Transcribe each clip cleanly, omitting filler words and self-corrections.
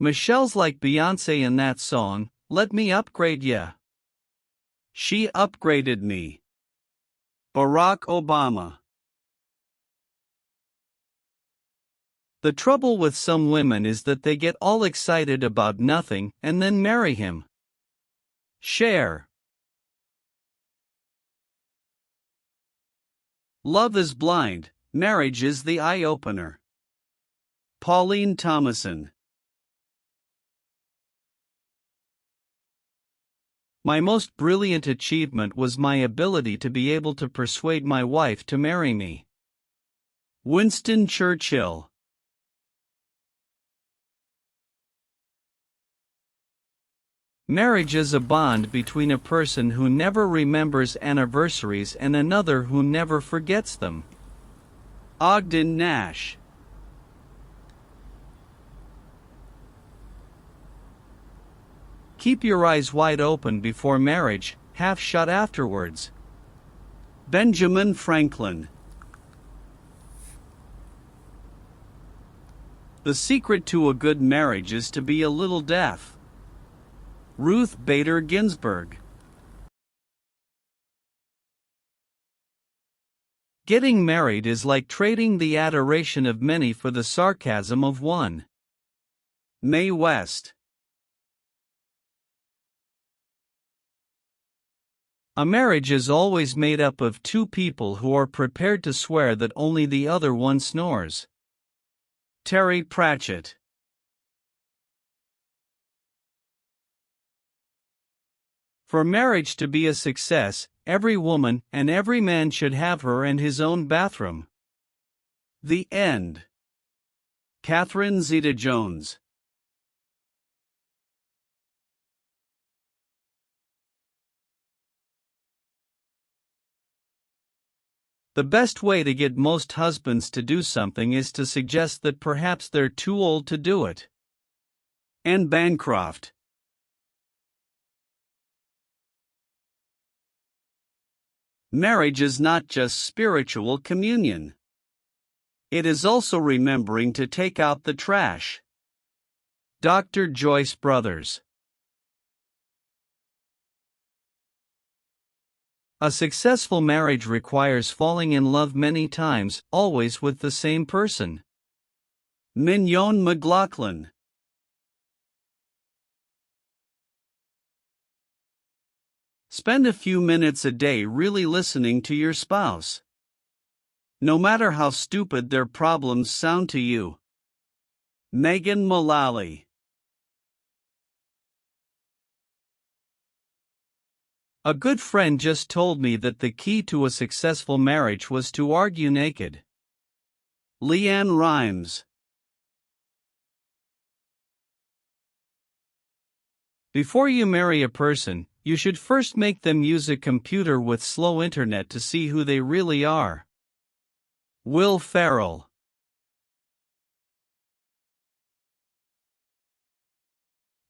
Michelle's like Beyoncé in that song, "Let Me Upgrade Ya." She upgraded me. Barack Obama. The trouble with some women is that they get all excited about nothing and then marry him. Share. Love is blind, marriage is the eye-opener. Pauline Thomason. My most brilliant achievement was my ability to be able to persuade my wife to marry me. Winston Churchill. Marriage is a bond between a person who never remembers anniversaries and another who never forgets them. Ogden Nash. Keep your eyes wide open before marriage, half shut afterwards. Benjamin Franklin. The secret to a good marriage is to be a little deaf. Ruth Bader Ginsburg. Getting married is like trading the adoration of many for the sarcasm of one. Mae West. A marriage is always made up of two people who are prepared to swear that only the other one snores. Terry Pratchett. For marriage to be a success, every woman and every man should have her and his own bathroom. The end. Catherine Zeta-Jones. The best way to get most husbands to do something is to suggest that perhaps they're too old to do it. Anne Bancroft. Marriage is not just spiritual communion. It is also remembering to take out the trash. Dr. Joyce Brothers. A successful marriage requires falling in love many times, always with the same person. Mignon McLaughlin. Spend a few minutes a day really listening to your spouse. No matter how stupid their problems sound to you. Megan Mullally. A good friend just told me that the key to a successful marriage was to argue naked. Leanne Rimes. Before you marry a person, you should first make them use a computer with slow internet to see who they really are. Will Ferrell.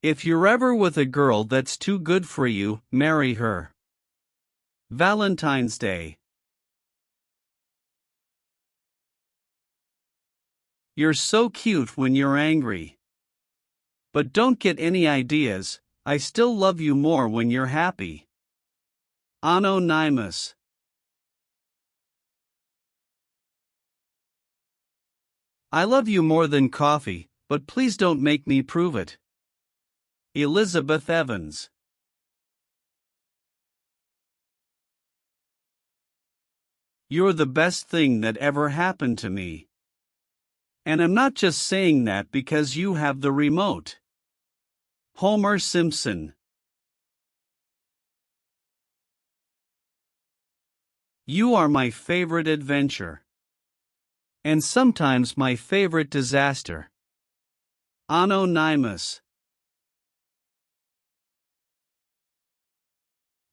If you're ever with a girl that's too good for you, marry her. Valentine's Day. You're so cute when you're angry. But don't get any ideas. I still love you more when you're happy. Anonymous. I love you more than coffee, but please don't make me prove it. Elizabeth Evans. You're the best thing that ever happened to me. And I'm not just saying that because you have the remote. Homer Simpson. You are my favorite adventure. And sometimes my favorite disaster. Anonymous.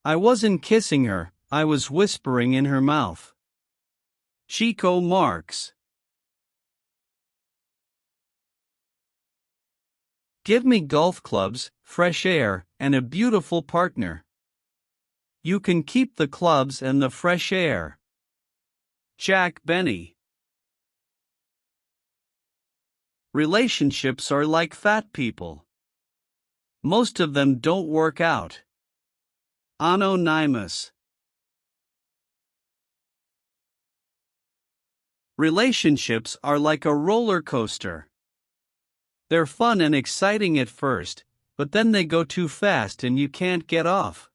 I wasn't kissing her, I was whispering in her mouth. Chico Marx. Give me golf clubs, fresh air, and a beautiful partner. You can keep the clubs and the fresh air. Jack Benny. Relationships are like fat people. Most of them don't work out. Anonymous. Relationships are like a roller coaster. They're fun and exciting at first, but then they go too fast and you can't get off.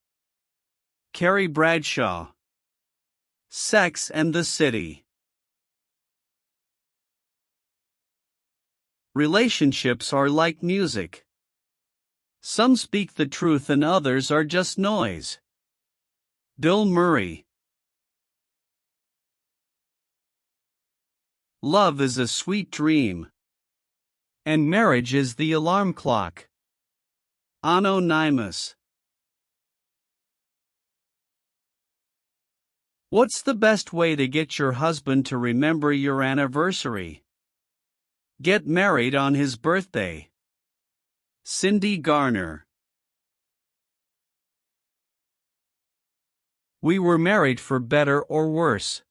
Carrie Bradshaw. Sex and the City. Relationships are like music. Some speak the truth and others are just noise. Bill Murray. Love is a sweet dream, and marriage is the alarm clock. Anonymous. What's the best way to get your husband to remember your anniversary? Get married on his birthday. Cindy Garner. We were married for better or worse.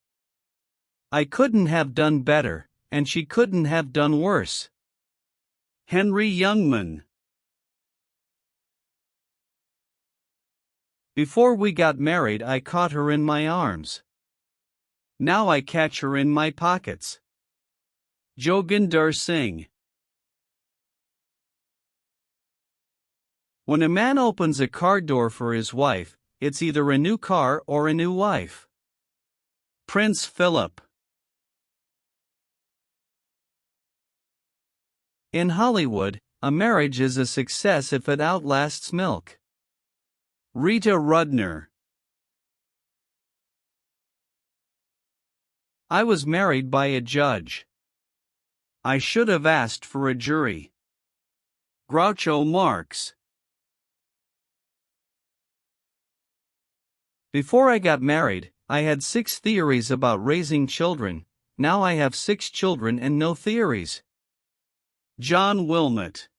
I couldn't have done better, and she couldn't have done worse. Henry Youngman. Before we got married, I caught her in my arms. Now I catch her in my pockets. Joginder Singh. When a man opens a car door for his wife, it's either a new car or a new wife. Prince Philip. In Hollywood, a marriage is a success if it outlasts milk. Rita Rudner. I was married by a judge. I should have asked for a jury. Groucho Marx. Before I got married, I had 6 theories about raising children. Now I have 6 children and no theories. John Wilmot.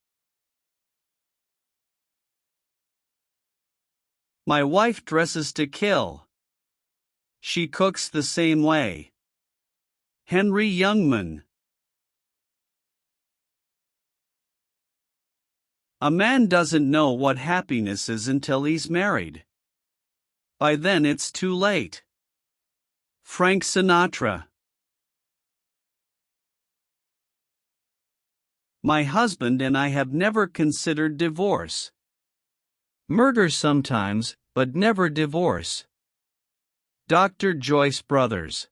My wife dresses to kill. She cooks the same way. Henry Youngman. A man doesn't know what happiness is until he's married. By then it's too late. Frank Sinatra. My husband and I have never considered divorce. Murder sometimes, but never divorce. Dr. Joyce Brothers.